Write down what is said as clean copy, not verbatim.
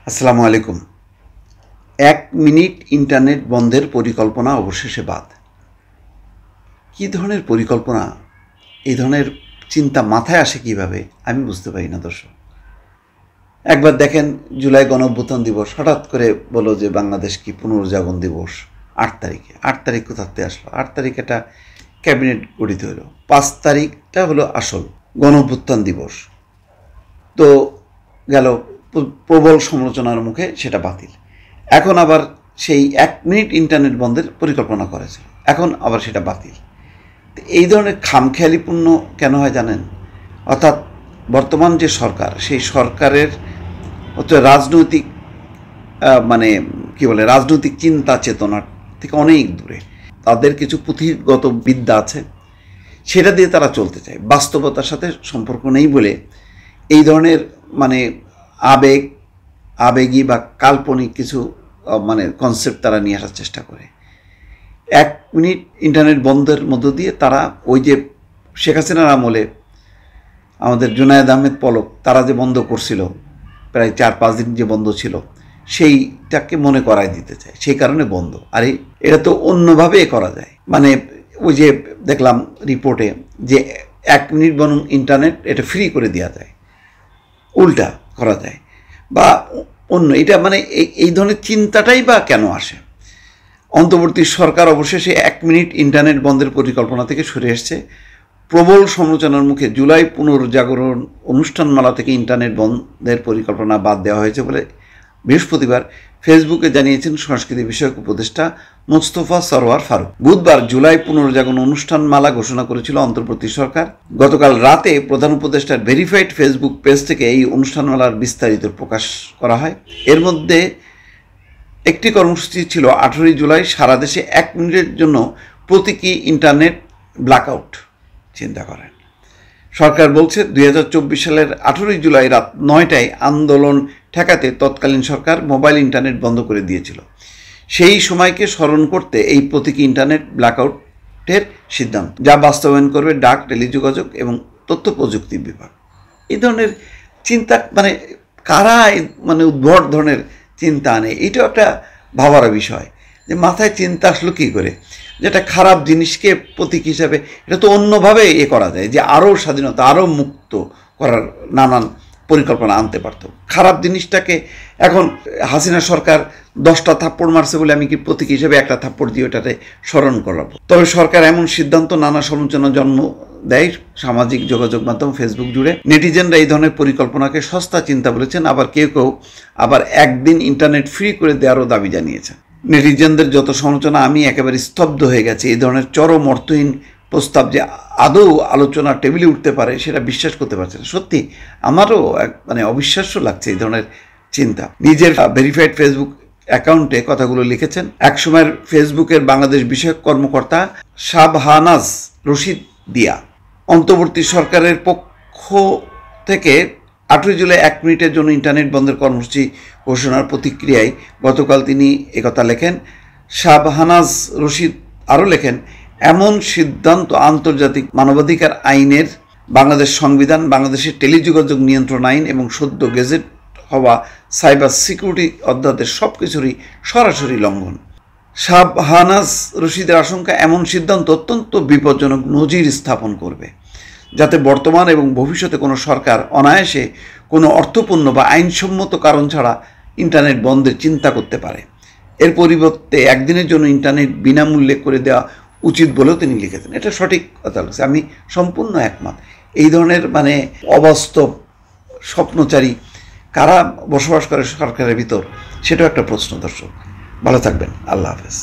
আসসালামু আলাইকুম। ১ minute internet বন্ধের পরিকল্পনা অবশেষে বাদ। কী ধরনের পরিকল্পনা, এই ধরনের চিন্তা মাথায় আসে কিভাবে আমি বুঝতে পারি না দর্শক। একবার দেখেন জুলাই গণঅভ্যুত্থান দিবস, হঠাৎ করে বলো যে বাংলাদেশ কি পুনর্জাগরণ দিবস ৮ তারিখে। ৮ তারিখ কোথাতে আসলো? ৮ তারিখ একটা ক্যাবিনেট গঠিত হলো, ৫ তারিখটা হলো আসল গণঅভ্যুত্থান দিবস। তো গেল, প্রবল সমালোচনার মুখে সেটা বাতিল। এখন আবার সেই ১ মিনিট ইন্টারনেট বন্ধের পরিকল্পনা করেছে, এখন আবার সেটা বাতিল। এই ধরনের খামখেয়ালিপূর্ণ কেন হয় জানেন? অর্থাৎ বর্তমান যে সরকার, সেই সরকারের হচ্ছে রাজনৈতিক রাজনৈতিক চিন্তা চেতনার থেকে অনেক দূরে। তাদের কিছু পুঁথিগত বিদ্যা আছে, সেটা দিয়ে তারা চলতে চায়, বাস্তবতার সাথে সম্পর্ক নেই বলে এই ধরনের আবেগী বা কাল্পনিক কিছু কনসেপ্ট তারা নিয়ে আসার চেষ্টা করে। ১ মিনিট ইন্টারনেট বন্ধের মধ্য দিয়ে তারা ওই যে শেখ হাসিনার আমলে আমাদের জুনায়েদ আহমেদ পলক তারা যে বন্ধ করছিল, প্রায় ৪-৫ দিন যে বন্ধ ছিল, সেইটাকে মনে করায় দিতে চায়, সেই কারণে বন্ধ। আর এটা তো অন্যভাবে করা যায়। ওই যে দেখলাম রিপোর্টে যে ১ মিনিট বরং ইন্টারনেট এটা ফ্রি করে দেওয়া যায়, উল্টা করা যায় বা অন্য, এটা এই ধরনের চিন্তাটাই বা কেন আসে? অন্তর্বর্তী সরকার অবশেষে ১ মিনিট ইন্টারনেট বন্ধের পরিকল্পনা থেকে সরে এসছে। প্রবল সমালোচনার মুখে জুলাই পুনর্জাগরণ অনুষ্ঠানমালা থেকে ইন্টারনেট বন্ধের পরিকল্পনা বাদ দেওয়া হয়েছে বলে বৃহস্পতিবার ফেসবুকে জানিয়েছেন সংস্কৃতি বিষয়ক উপদেষ্টা মোস্তফা সরওয়ার ফারুক। বুধবার জুলাই পুনর্জাগরণ অনুষ্ঠানমালা ঘোষণা করেছিল অন্তর্বর্তী সরকার। গতকাল রাতে প্রধান উপদেষ্টার ভেরিফাইড ফেসবুক পেজ থেকে এই অনুষ্ঠানমালার বিস্তারিত প্রকাশ করা হয়। এর মধ্যে একটি কর্মসূচি ছিল ১৮ই জুলাই সারা দেশে ১ মিনিটের জন্য প্রতীকী ইন্টারনেট ব্ল্যাকআউট। চিন্তা করেন, সরকার বলছে ২০২৪ সালের ১৮ই জুলাই রাত ৯টায় আন্দোলন ঠেকাতে তৎকালীন সরকার মোবাইল ইন্টারনেট বন্ধ করে দিয়েছিল। সেই সময়কে স্মরণ করতে এই প্রতীকী ইন্টারনেট ব্ল্যাকআউটের সিদ্ধান্ত, যা বাস্তবায়ন করবে ডাক, টেলিযোগাযোগ এবং তথ্য প্রযুক্তি বিভাগ। এই ধরনের চিন্তা কারা উদ্ভট ধরনের চিন্তা আনে, এটাও একটা ভাবার বিষয় যে মাথায় চিন্তা আসলো কী করে, যেটা খারাপ জিনিসকে প্রতীক হিসাবে এটা তো অন্যভাবে করা যায়, যে আরও স্বাধীনতা, আরও মুক্ত করার নানান পরিকল্পনা আনতে পারত। খারাপ জিনিসটাকে এখন হাসিনা সরকার 10টা থাপ্পড় মারছে বলে আমি কি প্রতীক হিসেবে একটা থাপ্পড় দিয়ে ওটাতে স্মরণ করাবো? তবে সরকার এমন সিদ্ধান্ত নানা সমালোচনার জন্ম দেয় সামাজিক যোগাযোগ মাধ্যম ফেসবুক জুড়ে। নেটিজেনরা এই ধরনের পরিকল্পনাকে সস্তা চিন্তা বলেছেন, আবার কেউ আবার একদিন ইন্টারনেট ফ্রি করে দেওয়ারও দাবি জানিয়েছেন। নেটিজেনদের যত সমালোচনা, আমি একেবারে স্তব্ধ হয়ে গেছি। এই ধরনের চরম অর্থহীন প্রস্তাব যে আদৌ আলোচনার টেবিলে উঠতে পারে সেটা বিশ্বাস করতে পারছে না। সত্যি আমারও অবিশ্বাস্য লাগছে এই ধরনের চিন্তা। নিজের ভেরিফাইড ফেসবুক অ্যাকাউন্টে কথাগুলো লিখেছেন একসময়ের ফেসবুকের বাংলাদেশ বিষয়ক কর্মকর্তা শাবহানাজ রশিদ দিয়া। অন্তর্বর্তী সরকারের পক্ষ থেকে ১৮ জুলাই ১ মিনিটের জন্য ইন্টারনেট বন্ধের কর্মসূচি ঘোষণার প্রতিক্রিয়ায় গতকাল তিনি একথা লেখেন। শাবহানাজ রশিদ আরও লেখেন, এমন সিদ্ধান্ত আন্তর্জাতিক মানবাধিকার আইনের, বাংলাদেশ সংবিধান, বাংলাদেশের টেলিযোগাযোগ নিয়ন্ত্রণ আইন এবং সদ্য গেজেট হওয়া সাইবার সিকিউরিটি অধ্যাদেশ সব কিছুরই সরাসরি লঙ্ঘন। শাবহানাজ রশিদের আশঙ্কা, এমন সিদ্ধান্ত অত্যন্ত বিপজ্জনক নজির স্থাপন করবে, যাতে বর্তমান এবং ভবিষ্যতে কোনো সরকার অনায়াসে কোনো অর্থপূর্ণ বা আইনসম্মত কারণ ছাড়া ইন্টারনেট বন্ধের চিন্তা করতে পারে। এর পরিবর্তে একদিনের জন্য ইন্টারনেট বিনামূল্যে করে দেওয়া উচিত বলেও তিনি লিখেছেন। এটা সঠিক কথা বলছে, আমি সম্পূর্ণ একমত। এই ধরনের অবাস্তব স্বপ্নচারী কারা বসবাস করে সরকারের ভিতর, সেটাও একটা প্রশ্ন। দর্শক ভালো থাকবেন, আল্লাহ হাফেজ।